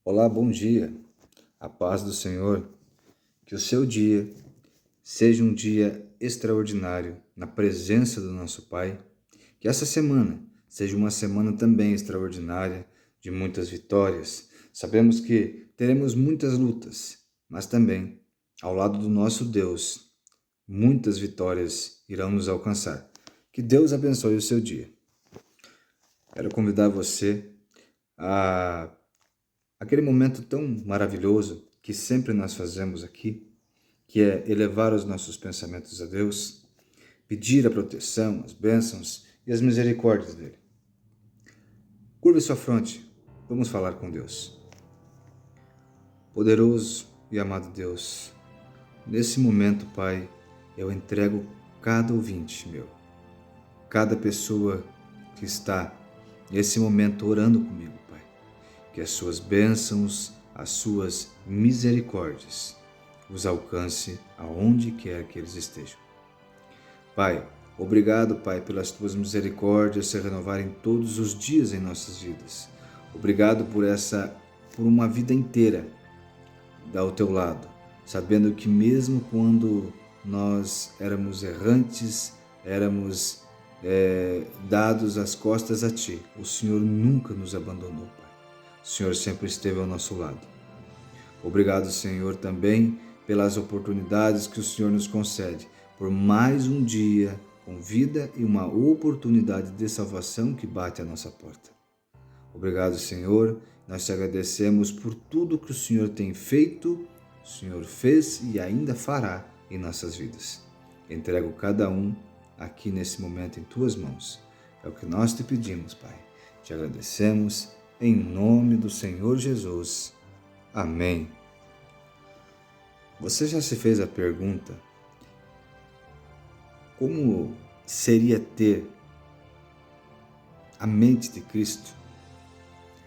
Olá, bom dia. A paz do Senhor. Que o seu dia seja um dia extraordinário na presença do nosso Pai. Que essa semana seja uma semana também extraordinária, de muitas vitórias. Sabemos que teremos muitas lutas, mas também, ao lado do nosso Deus, muitas vitórias irão nos alcançar. Que Deus abençoe o seu dia. Quero convidar você a aquele momento tão maravilhoso que sempre nós fazemos aqui, que é elevar os nossos pensamentos a Deus, pedir a proteção, as bênçãos e as misericórdias dele. Curve sua fronte, vamos falar com Deus. Poderoso e amado Deus, nesse momento, Pai, eu entrego cada ouvinte meu, cada pessoa que está nesse momento orando comigo, Pai. Que as suas bênçãos, as suas misericórdias os alcance aonde quer que eles estejam. Pai, obrigado, Pai, pelas tuas misericórdias se renovarem todos os dias em nossas vidas. Obrigado por uma vida inteira ao teu lado, sabendo que mesmo quando nós éramos errantes, éramos dados as costas a Ti, o Senhor nunca nos abandonou, Pai. O Senhor sempre esteve ao nosso lado. Obrigado, Senhor, também pelas oportunidades que o Senhor nos concede, por mais um dia com vida e uma oportunidade de salvação que bate à nossa porta. Obrigado, Senhor. Nós te agradecemos por tudo que o Senhor tem feito, o Senhor fez e ainda fará em nossas vidas. Entrego cada um aqui nesse momento em tuas mãos. É o que nós te pedimos, Pai. Te agradecemos em nome do Senhor Jesus. Amém. Você já se fez a pergunta: como seria ter a mente de Cristo?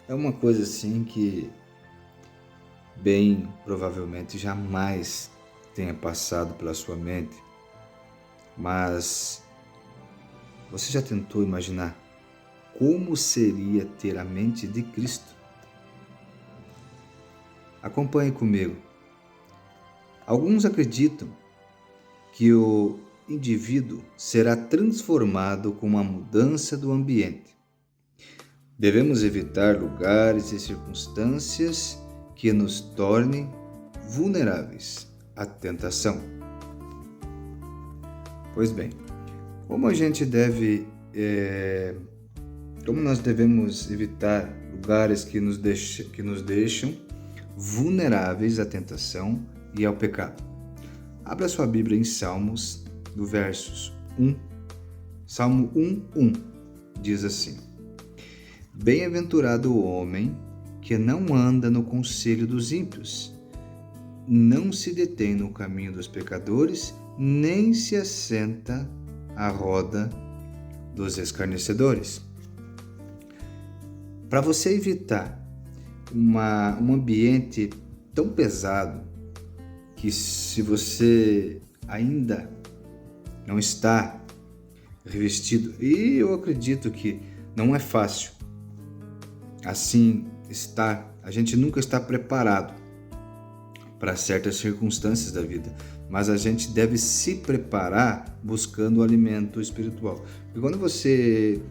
É uma coisa assim que bem provavelmente jamais tenha passado pela sua mente. Mas você já tentou imaginar como seria ter a mente de Cristo? Acompanhe comigo. Alguns acreditam que o indivíduo será transformado com a mudança do ambiente. Devemos evitar lugares e circunstâncias que nos tornem vulneráveis à tentação. Pois bem, como nós devemos evitar lugares que nos deixam vulneráveis à tentação e ao pecado? Abra sua Bíblia em Salmos, do versos 1. Salmo 1:1 diz assim: Bem-aventurado o homem que não anda no conselho dos ímpios, não se detém no caminho dos pecadores, nem se assenta à roda dos escarnecedores. Para você evitar um ambiente tão pesado, que se você ainda não está revestido, e eu acredito que não é fácil assim a gente nunca está preparado para certas circunstâncias da vida, mas a gente deve se preparar buscando o alimento espiritual. E quando você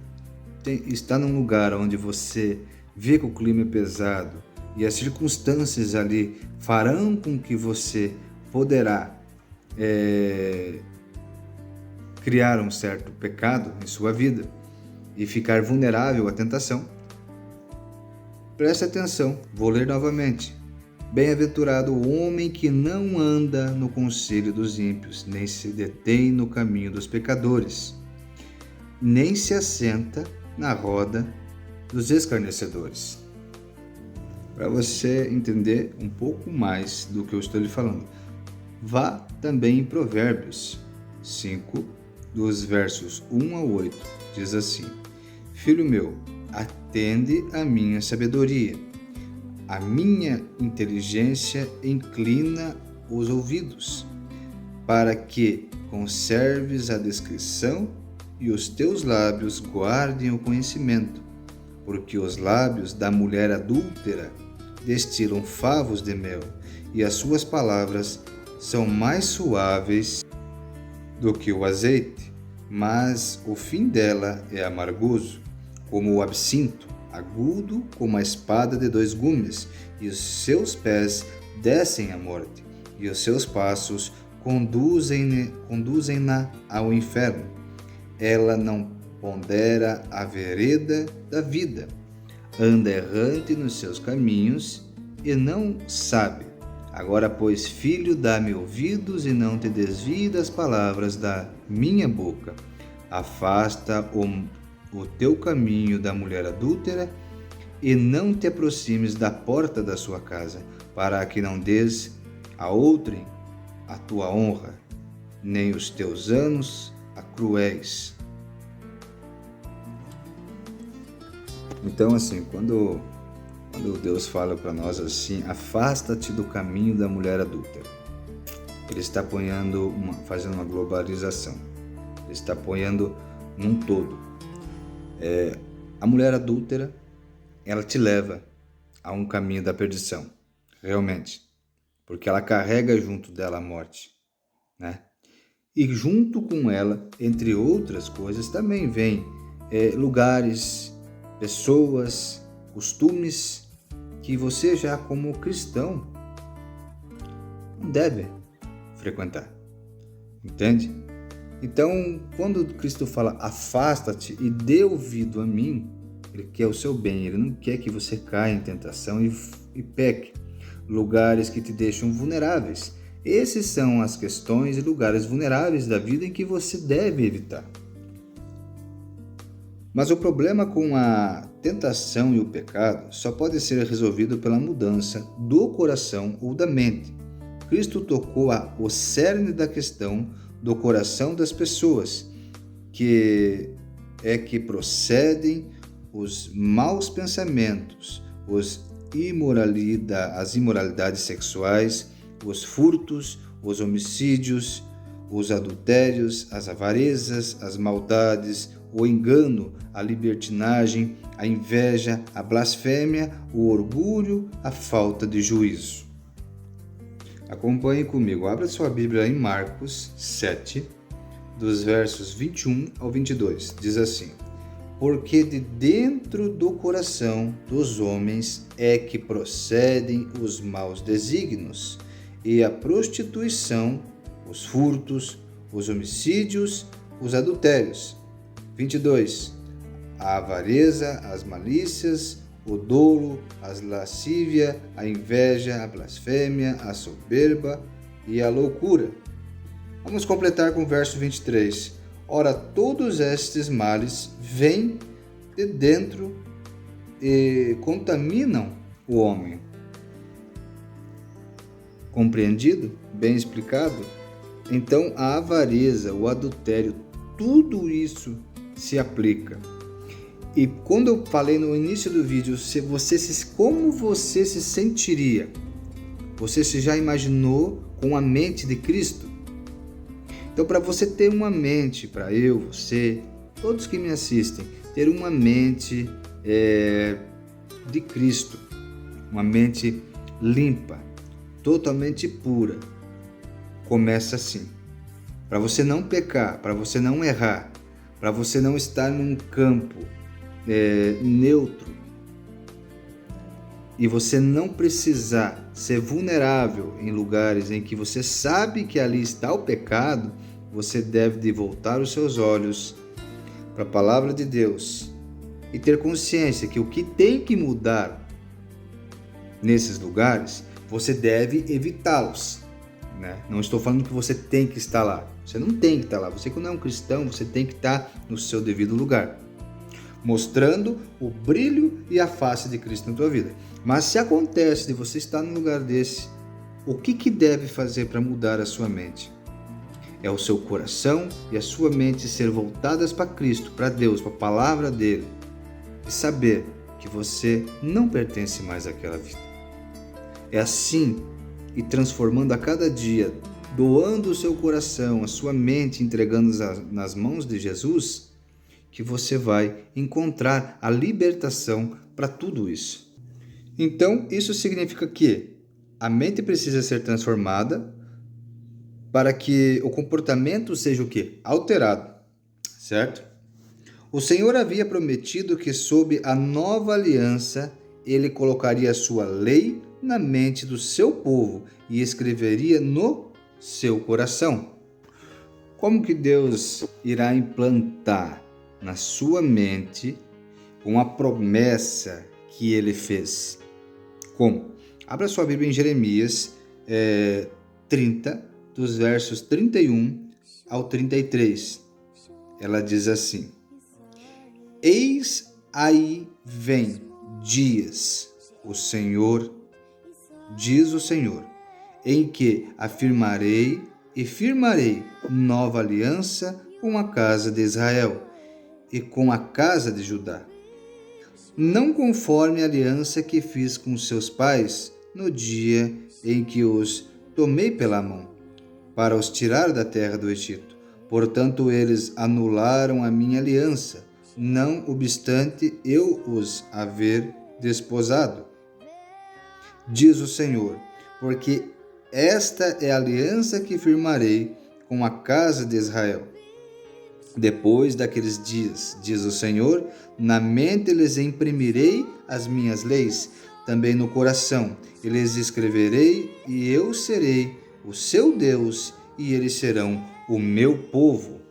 está num lugar onde você vê que o clima é pesado e as circunstâncias ali farão com que você poderá criar um certo pecado em sua vida e ficar vulnerável à tentação, preste atenção, vou ler novamente. Bem-aventurado o homem que não anda no conselho dos ímpios, nem se detém no caminho dos pecadores, nem se assenta na roda dos escarnecedores. Para você entender um pouco mais do que eu estou lhe falando, vá também em Provérbios 5, dos versos 1 a 8, diz assim: Filho meu, atende à minha sabedoria, a minha inteligência inclina os ouvidos, para que conserves a discrição e os teus lábios guardem o conhecimento, porque os lábios da mulher adúltera destilam favos de mel, e as suas palavras são mais suaves do que o azeite, mas o fim dela é amargoso, como o absinto, agudo como a espada de dois gumes, e os seus pés descem à morte, e os seus passos conduzem-na ao inferno. Ela não pondera a vereda da vida, anda errante nos seus caminhos e não sabe. Agora, pois, filho, dá-me ouvidos e não te desvie das palavras da minha boca. Afasta o teu caminho da mulher adúltera e não te aproximes da porta da sua casa, para que não des a outrem a tua honra, nem os teus anos a cruéis. Então, assim, quando Deus fala para nós assim, afasta-te do caminho da mulher adúltera, Ele está fazendo uma globalização. Ele está apoiando num todo. A mulher adúltera, ela te leva a um caminho da perdição, realmente, porque ela carrega junto dela a morte, né? E junto com ela, entre outras coisas, também vem lugares, pessoas, costumes que você já como cristão não deve frequentar, entende? Então, quando Cristo fala afasta-te e dê ouvido a mim, Ele quer o seu bem, Ele não quer que você caia em tentação e peque. Lugares que te deixam vulneráveis. Esses são as questões e lugares vulneráveis da vida em que você deve evitar. Mas o problema com a tentação e o pecado só pode ser resolvido pela mudança do coração ou da mente. Cristo tocou o cerne da questão do coração das pessoas, que procedem os maus pensamentos, as imoralidades sexuais, os furtos, os homicídios, os adultérios, as avarezas, as maldades, o engano, a libertinagem, a inveja, a blasfêmia, o orgulho, a falta de juízo. Acompanhe comigo, abra sua Bíblia em Marcos 7, dos versos 21 ao 22. Diz assim: porque de dentro do coração dos homens é que procedem os maus desígnios, e a prostituição, os furtos, os homicídios, os adultérios. 22. A avareza, as malícias, o dolo, a lascívia, a inveja, a blasfêmia, a soberba e a loucura. Vamos completar com o verso 23. Ora, todos estes males vêm de dentro e contaminam o homem. Compreendido? Bem explicado? Então, a avareza, o adultério, tudo isso se aplica. E quando eu falei no início do vídeo, como você se sentiria? Você se já imaginou com a mente de Cristo? Então, para você ter uma mente, para eu, você, todos que me assistem, ter uma mente de Cristo, uma mente limpa, totalmente pura, começa assim. Para você não pecar, para você não errar, para você não estar num campo neutro e você não precisar ser vulnerável em lugares em que você sabe que ali está o pecado, você deve de voltar os seus olhos para a palavra de Deus e ter consciência que o que tem que mudar nesses lugares, você deve evitá-los, né? Não estou falando que você tem que estar lá. Você não tem que estar lá. Você, quando é um cristão, você tem que estar no seu devido lugar, mostrando o brilho e a face de Cristo na tua vida. Mas se acontece de você estar num lugar desse, o que deve fazer para mudar a sua mente? É o seu coração e a sua mente ser voltadas para Cristo, para Deus, para a palavra dele, e saber que você não pertence mais àquela vida. É assim, e transformando a cada dia, doando o seu coração, a sua mente, entregando nas mãos de Jesus, que você vai encontrar a libertação para tudo isso. Então, isso significa que a mente precisa ser transformada para que o comportamento seja o quê? Alterado, certo? O Senhor havia prometido que sob a nova aliança ele colocaria a sua lei na mente do seu povo e escreveria no seu coração. Como que Deus irá implantar na sua mente uma promessa que ele fez? Como? Abra sua Bíblia em Jeremias 30, dos versos 31 ao 33. Ela diz assim: Eis aí vem dias, o Senhor, diz o Senhor, em que afirmarei e firmarei nova aliança com a casa de Israel e com a casa de Judá, não conforme a aliança que fiz com seus pais no dia em que os tomei pela mão, para os tirar da terra do Egito. Portanto, eles anularam a minha aliança, não obstante eu os haver desposado. Diz o Senhor, porque esta é a aliança que firmarei com a casa de Israel. Depois daqueles dias, diz o Senhor, na mente lhes imprimirei as minhas leis, também no coração, e lhes escreverei, e eu serei o seu Deus, e eles serão o meu povo.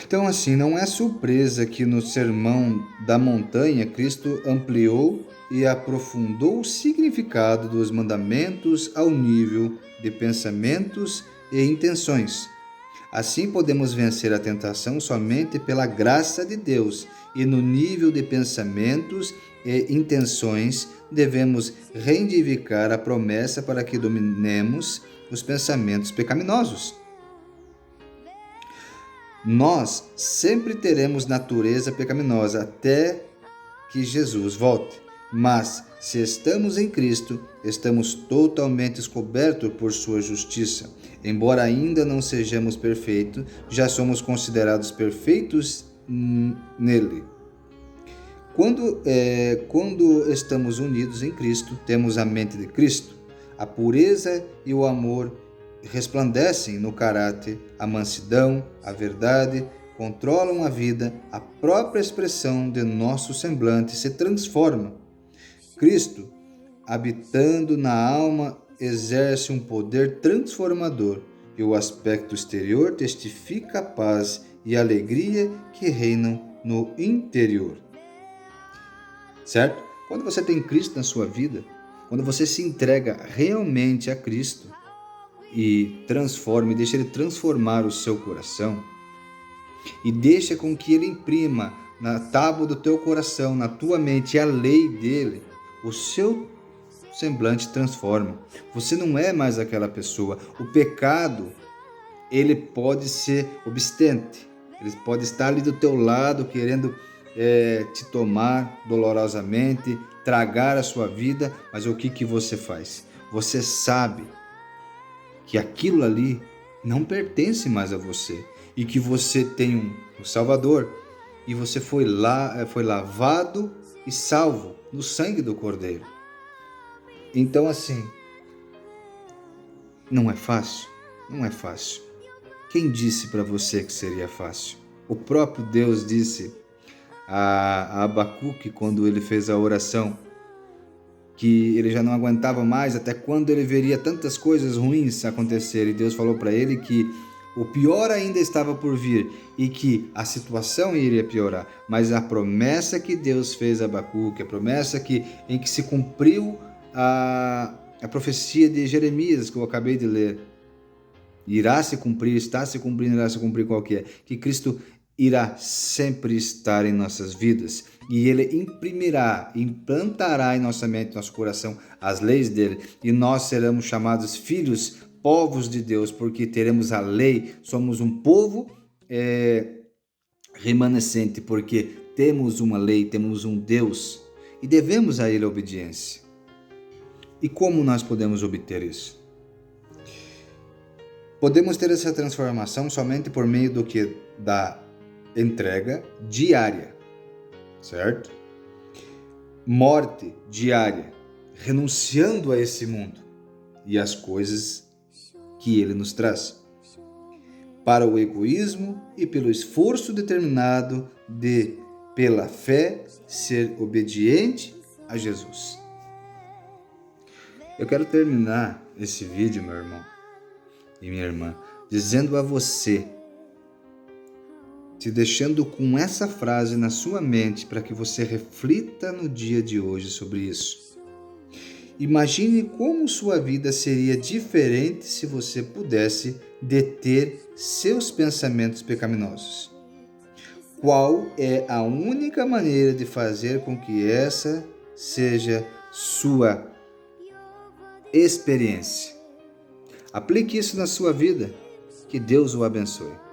Então, assim, não é surpresa que no Sermão da Montanha, Cristo ampliou e aprofundou o significado dos mandamentos ao nível de pensamentos e intenções. Assim podemos vencer a tentação somente pela graça de Deus, e no nível de pensamentos e intenções devemos reivindicar a promessa para que dominemos os pensamentos pecaminosos. Nós sempre teremos natureza pecaminosa até que Jesus volte. Mas, se estamos em Cristo, estamos totalmente cobertos por sua justiça. Embora ainda não sejamos perfeitos, já somos considerados perfeitos nele. Quando estamos unidos em Cristo, temos a mente de Cristo. A pureza e o amor resplandecem no caráter, a mansidão, a verdade, controlam a vida, a própria expressão de nosso semblante se transforma. Cristo, habitando na alma, exerce um poder transformador e o aspecto exterior testifica a paz e a alegria que reinam no interior. Certo? Quando você tem Cristo na sua vida, quando você se entrega realmente a Cristo e transforma, e deixa Ele transformar o seu coração, e deixa com que Ele imprima na tábua do teu coração, na tua mente, a lei dele, o seu semblante transforma. Você não é mais aquela pessoa. O pecado, ele pode ser obstante, ele pode estar ali do teu lado, querendo te tomar dolorosamente, tragar a sua vida, mas o que você faz? Você sabe que aquilo ali não pertence mais a você e que você tem um Salvador e você foi lavado e salvo no sangue do Cordeiro. Então, assim, não é fácil? Não é fácil. Quem disse para você que seria fácil? O próprio Deus disse a Abacuque, quando ele fez a oração, que ele já não aguentava mais, até quando ele veria tantas coisas ruins acontecer. E Deus falou para ele que o pior ainda estava por vir e que a situação iria piorar. Mas a promessa que Deus fez a Abacuque, a promessa em que se cumpriu a profecia de Jeremias que eu acabei de ler, irá se cumprir, está se cumprindo, irá se cumprir qual que é? Que Cristo irá sempre estar em nossas vidas e Ele imprimirá, implantará em nossa mente, nosso coração, as leis dele, e nós seremos chamados filhos, povos de Deus, porque teremos a lei, somos um povo remanescente, porque temos uma lei, temos um Deus e devemos a Ele a obediência. E como nós podemos obter isso? Podemos ter essa transformação somente por meio do que? Da entrega diária, certo? morte diária, renunciando a esse mundo e às coisas que ele nos traz, para o egoísmo e pelo esforço determinado de, pela fé, ser obediente a Jesus. Eu quero terminar esse vídeo, meu irmão e minha irmã, dizendo a você, te deixando com essa frase na sua mente para que você reflita no dia de hoje sobre isso. Imagine como sua vida seria diferente se você pudesse deter seus pensamentos pecaminosos. Qual é a única maneira de fazer com que essa seja sua experiência? Aplique isso na sua vida. Que Deus o abençoe.